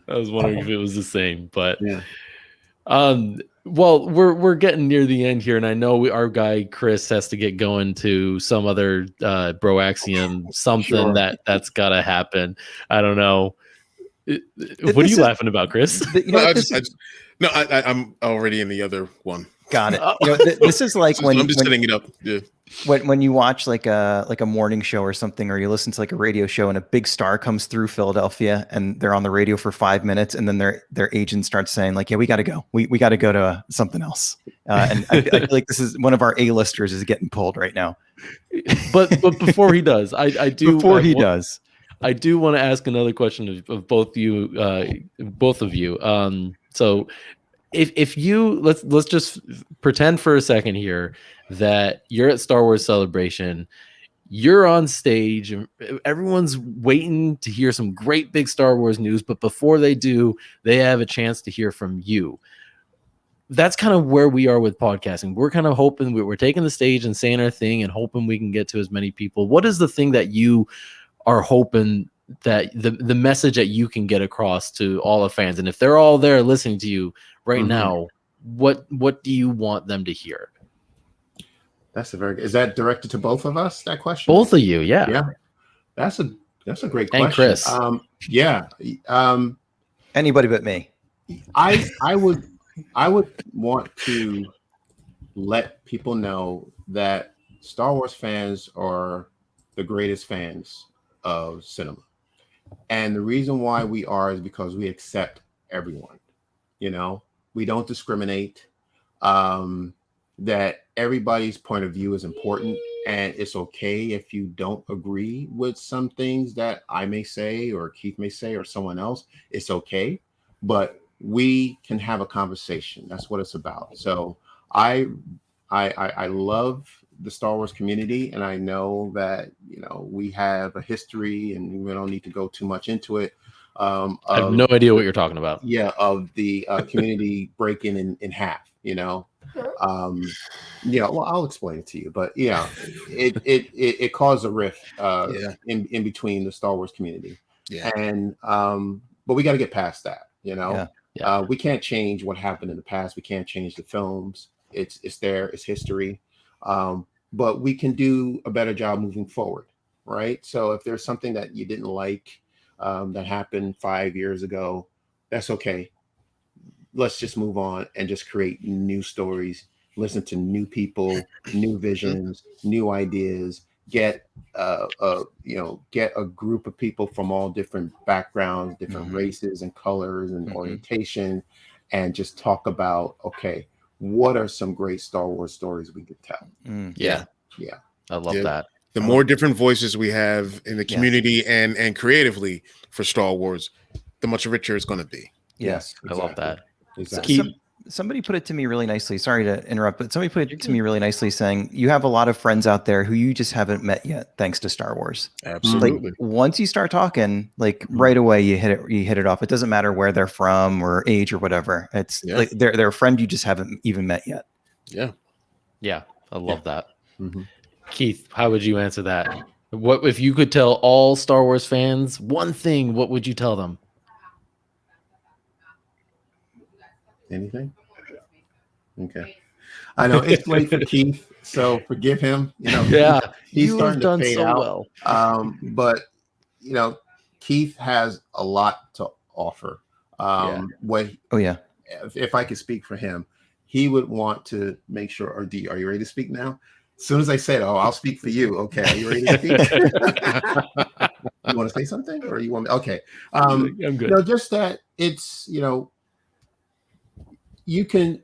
I was wondering if it was the same, but well, we're getting near the end here, and I know our guy Chris has to get going to some other Broaxium something that's got to happen. I don't know. What are you laughing about, Chris? I'm already in the other one. Got it. This is like I'm just setting it up. Yeah. When you watch like a morning show or something, or you listen to like a radio show, and a big star comes through Philadelphia, and they're on the radio for 5 minutes, and then their agent starts saying like, "Yeah, we got to go. We got to go to something else." And I feel like this is one of our A-listers is getting pulled right now. But before he does, I do want to ask another question of both of you. So if you let's just pretend for a second here that you're at Star Wars Celebration, you're on stage, and everyone's waiting to hear some great big Star Wars news, but before they do, they have a chance to hear from you. That's kind of where we are with podcasting. We're kind of hoping we're taking the stage and saying our thing and hoping we can get to as many people. What is the thing that you are hoping that the message that you can get across to all the fans? And if they're all there listening to you right now, what do you want them to hear? That's a very good. Is that directed to both of us? That question? Both of you, yeah. Yeah. That's a great question. And Chris. Yeah. Anybody but me. I would want to let people know that Star Wars fans are the greatest fans of cinema. And the reason why we are is because we accept everyone. You know, we don't discriminate. That everybody's point of view is important, and it's okay if you don't agree with some things that I may say or Keith may say or someone else. It's okay, but we can have a conversation. That's what it's about. So I love the Star Wars community, and I know that, you know, we have a history, and we don't need to go too much into it. I have no idea what you're talking about. Yeah, of the community breaking in half. You know, well, I'll explain it to you, but yeah, it caused a rift in between the Star Wars community. Yeah, and but we got to get past that. You know, we can't change what happened in the past. We can't change the films. It's there. It's history. But we can do a better job moving forward, right? So if there's something that you didn't like that happened 5 years ago, that's okay. Let's just move on and just create new stories, listen to new people, new visions, new ideas, get a group of people from all different backgrounds, different races and colors and orientation, and just talk about, okay, what are some great Star Wars stories we could tell? Yeah. I love that. The more different voices we have in the community and creatively for Star Wars, the much richer it's going to be. Yes, I love that. Exactly. Somebody put it to me really nicely. Sorry to interrupt, but somebody put it to me really nicely, saying you have a lot of friends out there who you just haven't met yet, thanks to Star Wars. Absolutely. Like, once you start talking, like right away, you hit it off. It doesn't matter where they're from or age or whatever. It's like they're a friend you just haven't even met yet. Yeah. I love that. Keith, how would you answer that? What if you could tell all Star Wars fans one thing? What would you tell them? Anything? Okay. I know it's late for Keith, so forgive him. You know, he's starting to fade out. But you know, Keith has a lot to offer. If I could speak for him, he would want to make sure. Or are you ready to speak now? As soon as I said, "Oh, I'll speak for you," okay, are you ready to speak? You want to say something, or you want me? Okay, I'm good. You know, just that it's, you know, you can,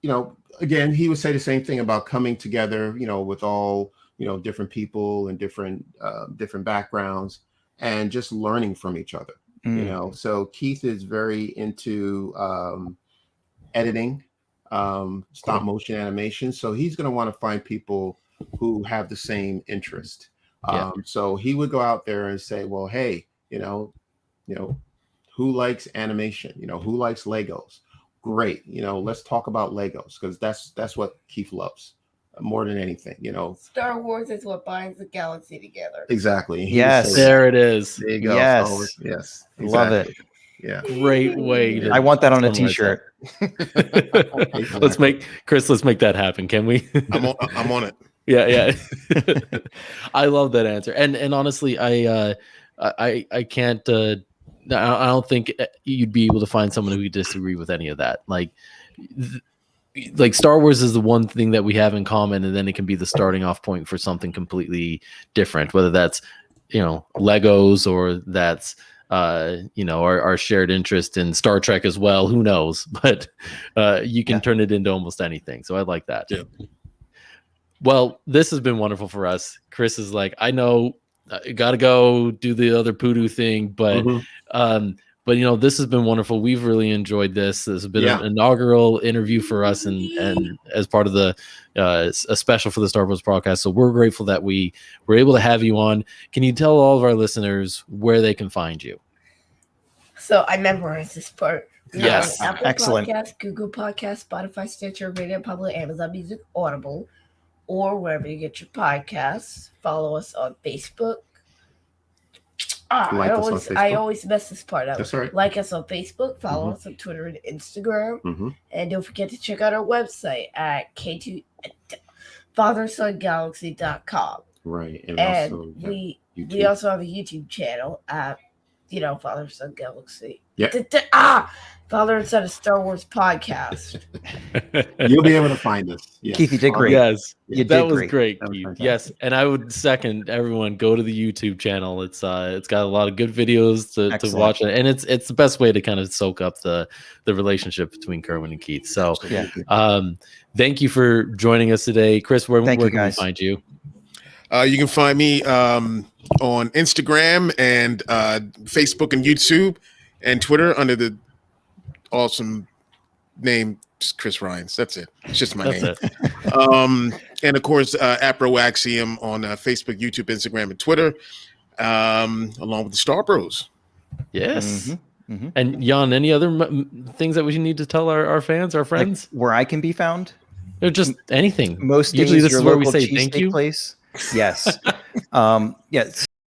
you know, again, he would say the same thing about coming together, you know, with all, you know, different people and different backgrounds, and just learning from each other. You know, so Keith is very into editing, stop motion animation. So he's going to want to find people who have the same interest. So he would go out there and say, well, hey, you know, who likes animation? You know, who likes Legos? Great. You know, let's talk about Legos, because that's what Keith loves more than anything. You know, Star Wars is what binds the galaxy together. Exactly. Yes. There it is. There you go. Yes. Yes. Exactly. Love it. Yeah. Great way. I want that on a t-shirt. Let's make that happen. Can we? I'm on it. Yeah. I love that answer. And honestly, I can't. I don't think you'd be able to find someone who would disagree with any of that. Like Star Wars is the one thing that we have in common, and then it can be the starting off point for something completely different, whether that's Legos or that's our shared interest in Star Trek as well. Who knows? But you can turn it into almost anything. So I like that. Yeah. Well, this has been wonderful for us. Chris is like, I know, got to go do the other Poodoo thing, but this has been wonderful. We've really enjoyed this. This has been an inaugural interview for us, and as part of a special for the Star Wars podcast. So we're grateful that we were able to have you on. Can you tell all of our listeners where they can find you? So I memorized this part. Yes. Apple Excellent. Podcast, Google Podcast, Spotify, Stitcher, Radio Public, Amazon Music, Audible, or wherever you get your podcasts. Follow us on Facebook. I always mess this part up. That's all right. Like us on Facebook, follow us on Twitter and Instagram, and don't forget to check out our website at fathersongalaxy.com. Right, And also, we YouTube. also have a YouTube channel at Father Son Galaxy. Yeah. Father and Son of Star Wars podcast. You'll be able to find us. Yes. Keith, you did great. Yes, You that did was great. great. That was Keith. fantastic. Yes, and I would second everyone. Go to the YouTube channel. It's got a lot of good videos to watch, and it's the best way to kind of soak up the relationship between Kerwin and Keith. So, thank you for joining us today, Chris. Where can we find you? You can find me on Instagram and Facebook and YouTube and Twitter under the awesome name just Chris Ryans. That's it. It's just my name. And of course, at Broaxium on Facebook, YouTube, Instagram, and Twitter, along with the Star Bros. Yes. And Jan, any other things that we need to tell our fans, our friends? Like where I can be found? Or just anything. Most Usually days, this your is where we local say thank cheesesteak you. Place. Yes.